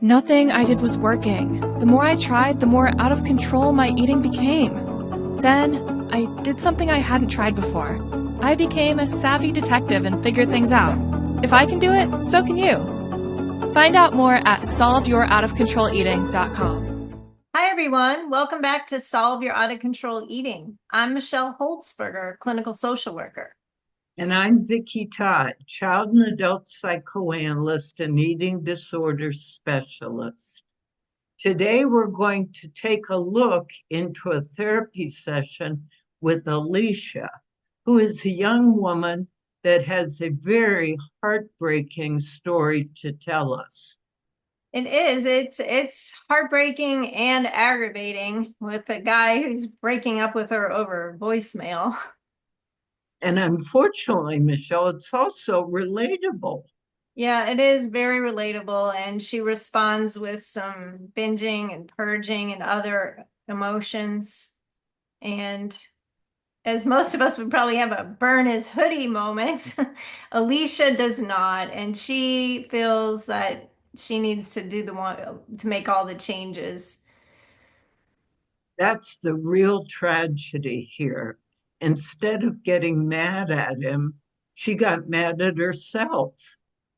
Nothing I did was working. The more I tried, the more out of control my eating became. Then, I did something I hadn't tried before. I became a savvy detective and figured things out. If I can do it, so can you. Find out more at solveyouroutofcontroleating.com. Hi, everyone. Welcome back to Solve Your Out of Control Eating. I'm Michelle Holtzberger, clinical social worker. And I'm Vicki Todd, child and adult psychoanalyst and eating disorders specialist. Today, we're going to take a look into a therapy session with Alicia, who is a young woman that has a very heartbreaking story to tell us. It is. It's heartbreaking and aggravating with a guy who's breaking up with her over voicemail. And unfortunately, Michelle, it's also relatable. Yeah, it is very relatable, and she responds with some binging and purging and other emotions. And as most of us would probably have a burn his hoodie moment, Alicia does not, and she feels that she needs to do the one to make all the changes. That's the real tragedy here. Instead of getting mad at him, she got mad at herself.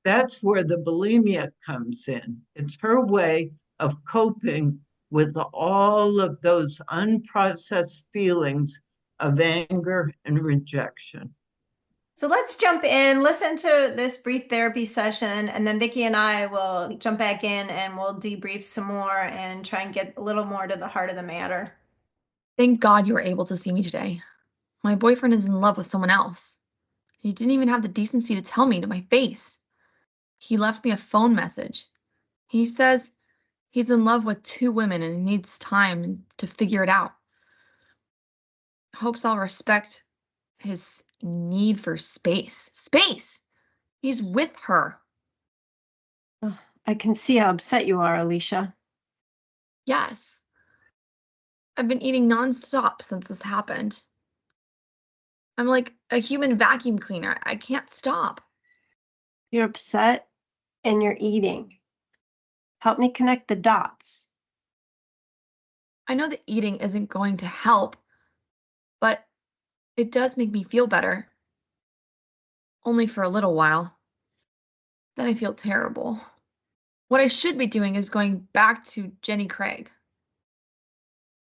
That's where the bulimia comes in. It's her way of coping with all of those unprocessed feelings of anger and rejection. So let's jump in, listen to this brief therapy session, and then Vicki and I will jump back in and we'll debrief some more and try and get a little more to the heart of the matter. Thank God you were able to see me today. My boyfriend is in love with someone else. He didn't even have the decency to tell me to my face. He left me a phone message. He says he's in love with two women and he needs time to figure it out. Hopes I'll respect his need for space. Space! He's with her. Oh, I can see how upset you are, Alicia. Yes. I've been eating nonstop since this happened. I'm like a human vacuum cleaner. I can't stop. You're upset and you're eating. Help me connect the dots. I know that eating isn't going to help, but it does make me feel better. Only for a little while. Then I feel terrible. What I should be doing is going back to Jenny Craig.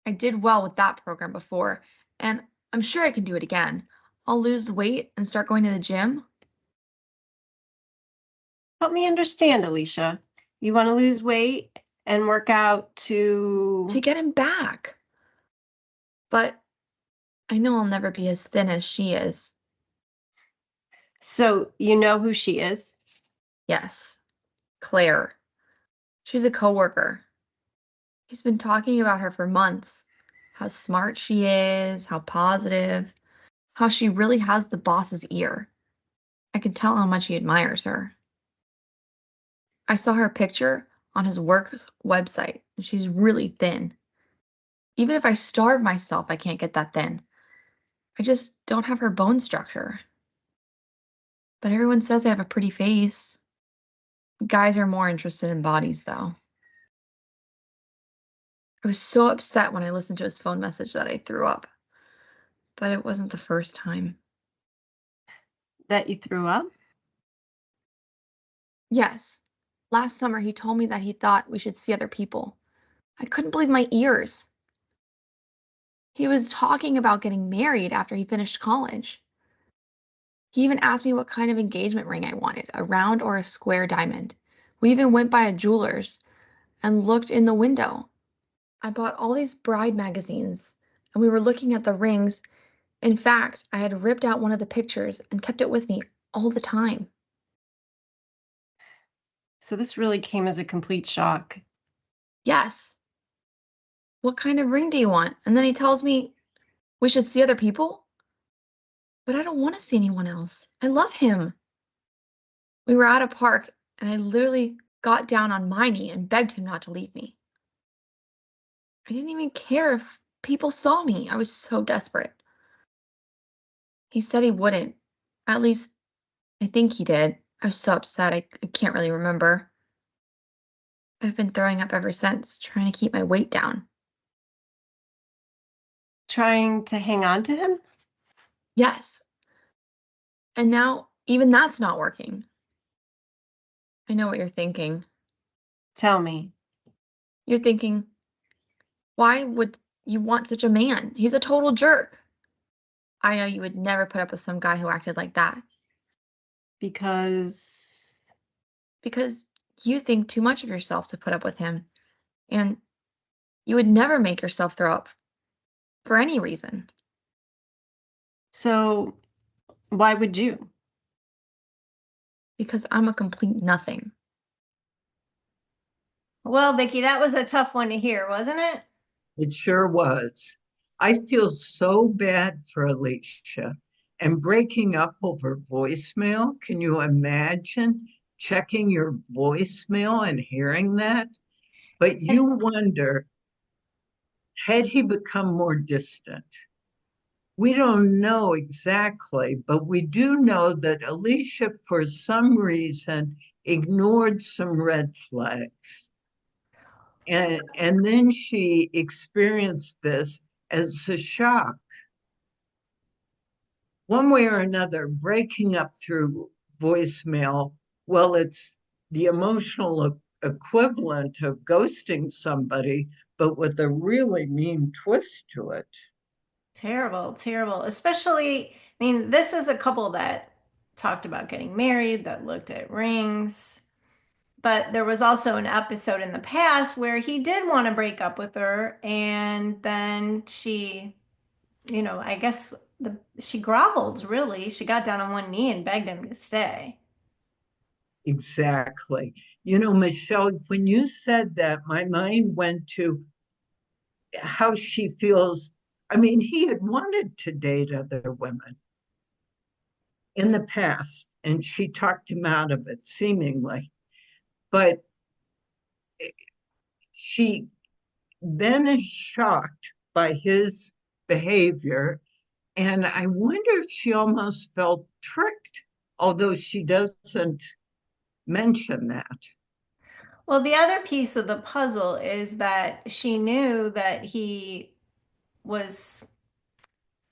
I did well with that program before, and I'm sure I can do it again. I'll lose weight and start going to the gym. Help me understand, Alicia. You want to lose weight and work out To get him back. But I know I'll never be as thin as she is. So you know who she is? Yes, Claire. She's a coworker. He's been talking about her for months. How smart she is, how positive, how she really has the boss's ear. I can tell how much he admires her. I saw her picture on his work website, and she's really thin. Even if I starve myself, I can't get that thin. I just don't have her bone structure. But everyone says I have a pretty face. Guys are more interested in bodies, though. I was so upset when I listened to his phone message that I threw up. But it wasn't the first time. that you threw up? Yes. Last summer, he told me that he thought we should see other people. I couldn't believe my ears. He was talking about getting married after he finished college. He even asked me what kind of engagement ring I wanted, a round or a square diamond. We even went by a jeweler's and looked in the window. I bought all these bride magazines, and we were looking at the rings. In fact, I had ripped out one of the pictures and kept it with me all the time. So this really came as a complete shock. Yes. What kind of ring do you want? And then he tells me we should see other people. But I don't want to see anyone else. I love him. We were at a park, and I literally got down on my knee and begged him not to leave me. I didn't even care if people saw me. I was so desperate. He said he wouldn't. At least, I think he did. I was so upset, I can't really remember. I've been throwing up ever since, trying to keep my weight down. Trying to hang on to him? Yes. And now even that's not working. I know what you're thinking. Tell me. You're thinking, why would you want such a man? He's a total jerk. I know you would never put up with some guy who acted like that Because because you think too much of yourself to put up with him. And you would never make yourself throw up for any reason. so why would you? Because I'm a complete nothing. Well, Vicky, that was a tough one to hear, wasn't it? It sure was. I feel so bad for Alicia. And breaking up over voicemail, can you imagine checking your voicemail and hearing that? But And you wonder, had he become more distant? We don't know exactly, but we do know that Alicia, for some reason, ignored some red flags. And then she experienced this as a shock. One way or another, breaking up through voicemail, well, it's the emotional equivalent of ghosting somebody, but with a really mean twist to it. terrible, terrible. Especially, I mean, this is a couple that talked about getting married, that looked at rings. But there was also an episode in the past where he did want to break up with her, and then she, I guess she groveled, really. She got down on one knee and begged him to stay. Exactly. You know, Michelle, when you said that, my mind went to how she feels. I mean, he had wanted to date other women in the past, and she talked him out of it, seemingly. But she then is shocked by his behavior. And I wonder if she almost felt tricked, although she doesn't mention that. Well, the other piece of the puzzle is that she knew that he was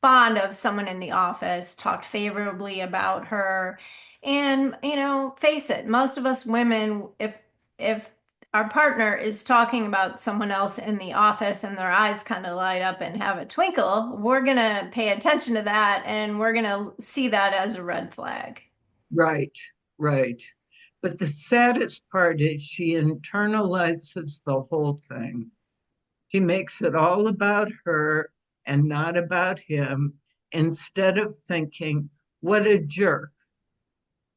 fond of someone in the office, talked favorably about her. And, face it, most of us women, if our partner is talking about someone else in the office and their eyes kind of light up and have a twinkle, we're gonna pay attention to that and we're gonna see that as a red flag. Right, right. But the saddest part is she internalizes the whole thing. She makes it all about her and not about him instead of thinking, what a jerk.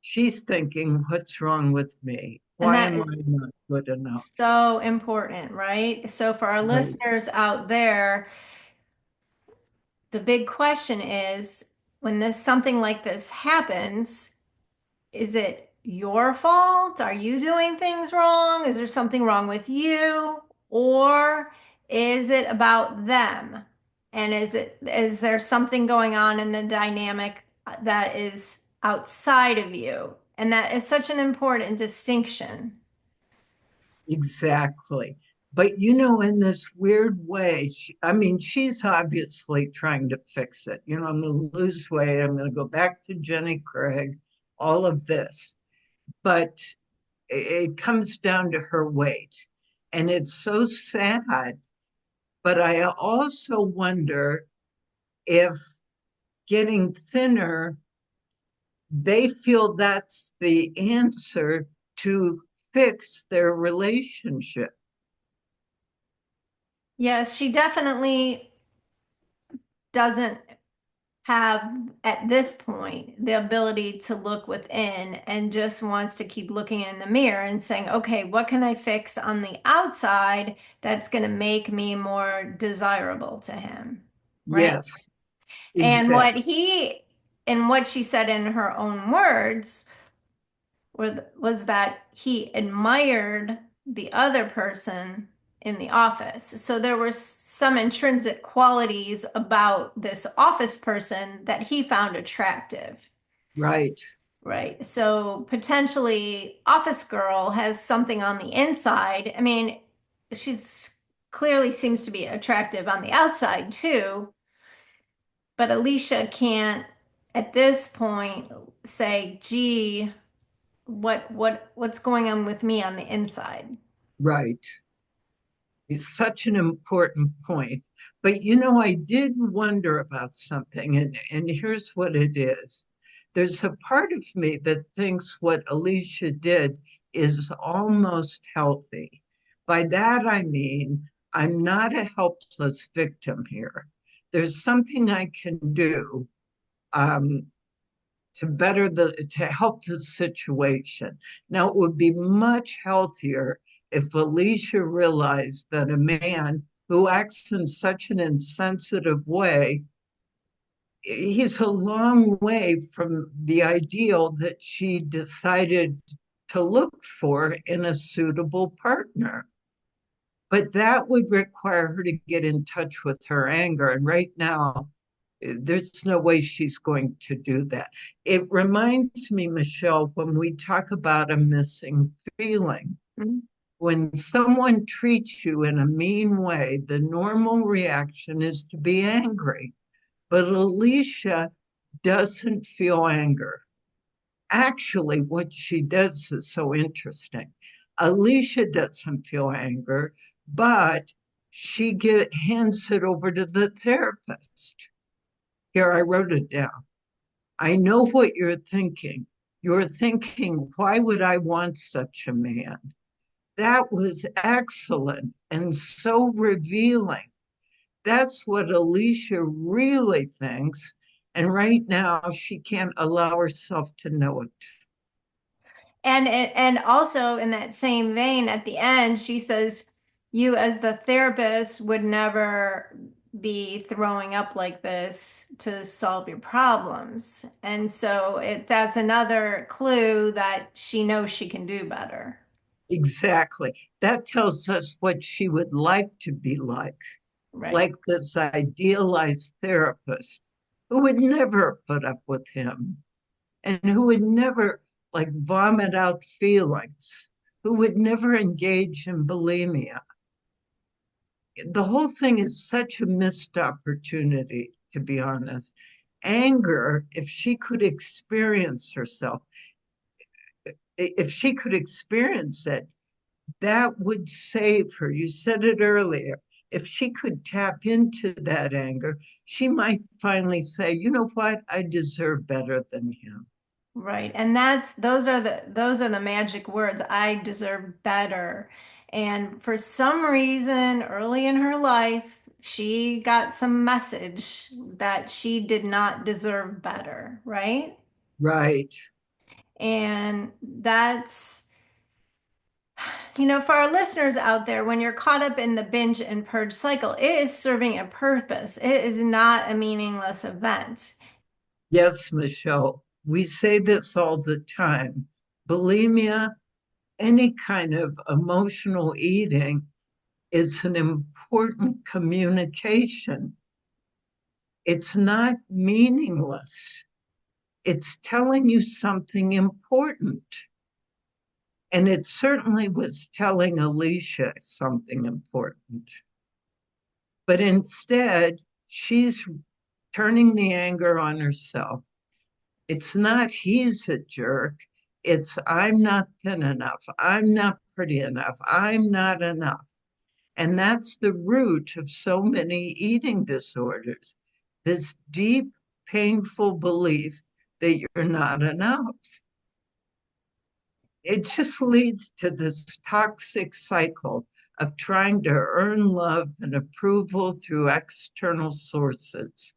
She's thinking, what's wrong with me? And Why that am is I not good enough? so important, right? So for our Right. listeners out there, the big question is when something like this happens, is it your fault? Are you doing things wrong? Is there something wrong with you? Or is it about them? And is there something going on in the dynamic that is outside of you? And that is such an important distinction. Exactly. But you know, in this weird way, I mean, she's obviously trying to fix it. You know, I'm going to lose weight. I'm going to go back to Jenny Craig, all of this. But it comes down to her weight. And it's so sad. But I also wonder if getting thinner, they feel that's the answer to fix their relationship. Yes, she definitely doesn't have at this point the ability to look within and just wants to keep looking in the mirror and saying, okay, what can I fix on the outside that's going to make me more desirable to him? Right. Yes, And exactly. what she said in her own words was that he admired the other person in the office. So there were some intrinsic qualities about this office person that he found attractive. Right. Right. So potentially office girl has something on the inside. I mean, she's clearly seems to be attractive on the outside too, but Alicia can't at this point say, gee, what's going on with me on the inside? Right. It's such an important point. But I did wonder about something, and here's what it is. There's a part of me that thinks what Alicia did is almost healthy. By that I mean, I'm not a helpless victim here. There's something I can do um, to help the situation. Now, it would be much healthier if Alicia realized that a man who acts in such an insensitive way, he's a long way from the ideal that she decided to look for in a suitable partner. But that would require her to get in touch with her anger. And right now, there's no way she's going to do that. It reminds me, Michelle, when we talk about a missing feeling, Mhm. when someone treats you in a mean way, the normal reaction is to be angry. But Alicia doesn't feel anger. Actually, what she does is so interesting. Alicia doesn't feel anger, but hands it over to the therapist. Here, I wrote it down. I know what you're thinking. You're thinking, why would I want such a man? That was excellent and so revealing. That's what Alicia really thinks. And right now, she can't allow herself to know it. And also in that same vein, at the end, she says, "You as the therapist would never be throwing up like this to solve your problems." And so that's another clue that she knows she can do better. Exactly. That tells us what she would like to be Right. like this idealized therapist who would never put up with him and who would never like vomit out feelings, who would never engage in bulimia. The whole thing is such a missed opportunity, to be honest. Anger, if she could experience herself, if she could experience it, that would save her. You said it earlier. If she could tap into that anger, she might finally say, you know what? I deserve better than him. Right. And those are the magic words. I deserve better. And for some reason, early in her life, she got some message that she did not deserve better, right? Right. And for our listeners out there, when you're caught up in the binge and purge cycle, it is serving a purpose. It is not a meaningless event. Yes, Michelle. We say this all the time. Bulimia, any kind of emotional eating, is an important communication. It's not meaningless. It's telling you something important. And it certainly was telling Alicia something important. But instead, she's turning the anger on herself. It's not he's a jerk. It's I'm not thin enough. I'm not pretty enough. I'm not enough. And that's the root of so many eating disorders, this deep, painful belief that you're not enough. It just leads to this toxic cycle of trying to earn love and approval through external sources,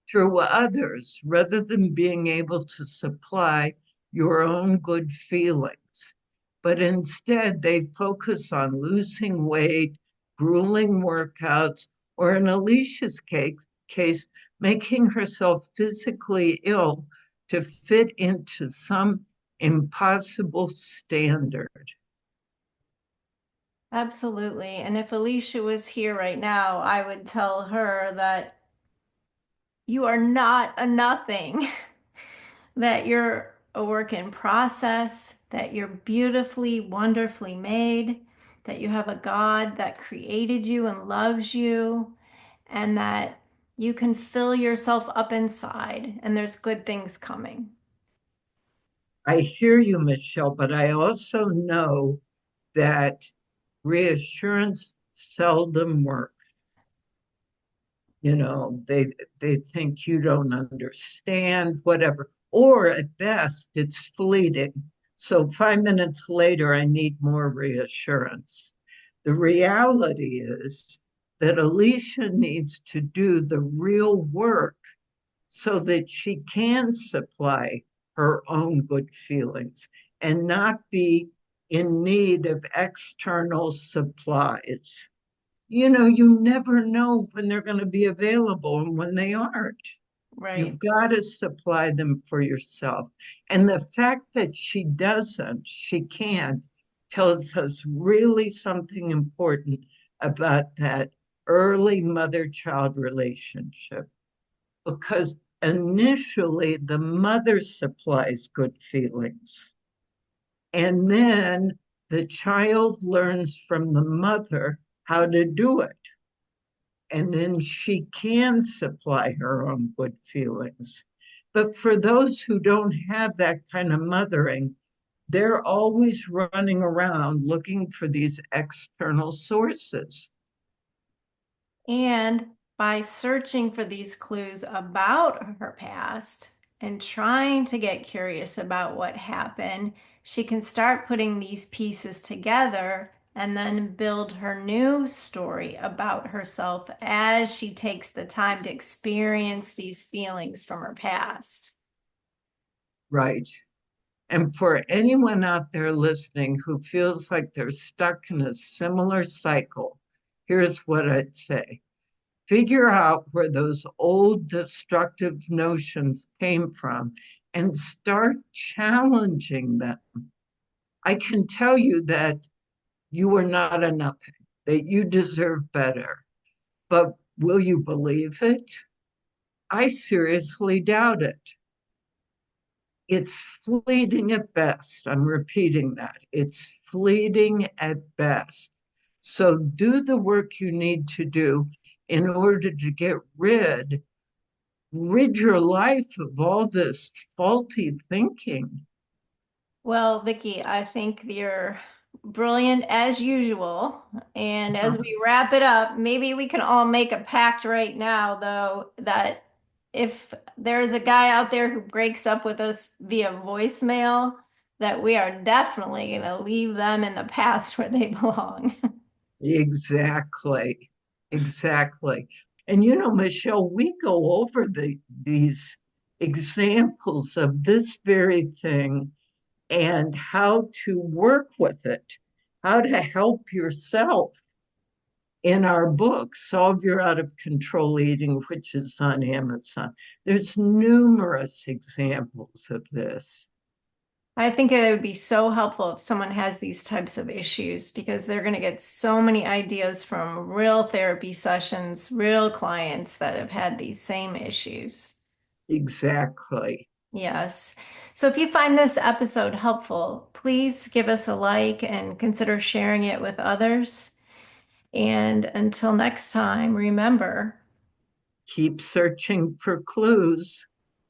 through others, rather than being able to supply your own good feelings. But instead, they focus on losing weight, grueling workouts, or in Alicia's case, making herself physically ill to fit into some impossible standard. Absolutely. And if Alicia was here right now, I would tell her that you are not a nothing, that you're a work in process, that you're beautifully, wonderfully made, that you have a God that created you and loves you, and that you can fill yourself up inside and there's good things coming. I hear you, Michelle, but I also know that reassurance seldom works. They think you don't understand, whatever, or at best it's fleeting. So 5 minutes later I need more reassurance. The reality is that Alicia needs to do the real work so that she can supply her own good feelings and not be in need of external supplies. You never know when they're going to be available and when they aren't. Right. You've got to supply them for yourself. And the fact that she can't, tells us really something important about that early mother-child relationship. Because initially the mother supplies good feelings. And then the child learns from the mother how to do it. And then she can supply her own good feelings. But for those who don't have that kind of mothering, they're always running around looking for these external sources. And by searching for these clues about her past and trying to get curious about what happened, she can start putting these pieces together and then build her new story about herself as she takes the time to experience these feelings from her past. Right. And for anyone out there listening who feels like they're stuck in a similar cycle, here's what I'd say. Figure out where those old destructive notions came from and start challenging them. I can tell you that you are not enough, that you deserve better. But will you believe it? I seriously doubt it. It's fleeting at best. I'm repeating that. It's fleeting at best. So do the work you need to do in order to rid your life of all this faulty thinking. Well, Vicky, I think you're brilliant as usual. And as we wrap it up, maybe we can all make a pact right now, though, that if there's a guy out there who breaks up with us via voicemail, that we are definitely going to leave them in the past where they belong. Exactly. Exactly. And Michelle, we go over these examples of this very thing and how to work with it, how to help yourself in our book, Solve Your Out of Control Eating, which is on Amazon. There's numerous examples of this. I think it would be so helpful if someone has these types of issues because they're going to get so many ideas from real therapy sessions, real clients that have had these same issues. Exactly. Yes. So if you find this episode helpful, please give us a like and consider sharing it with others. And until next time, remember, Keep searching for clues.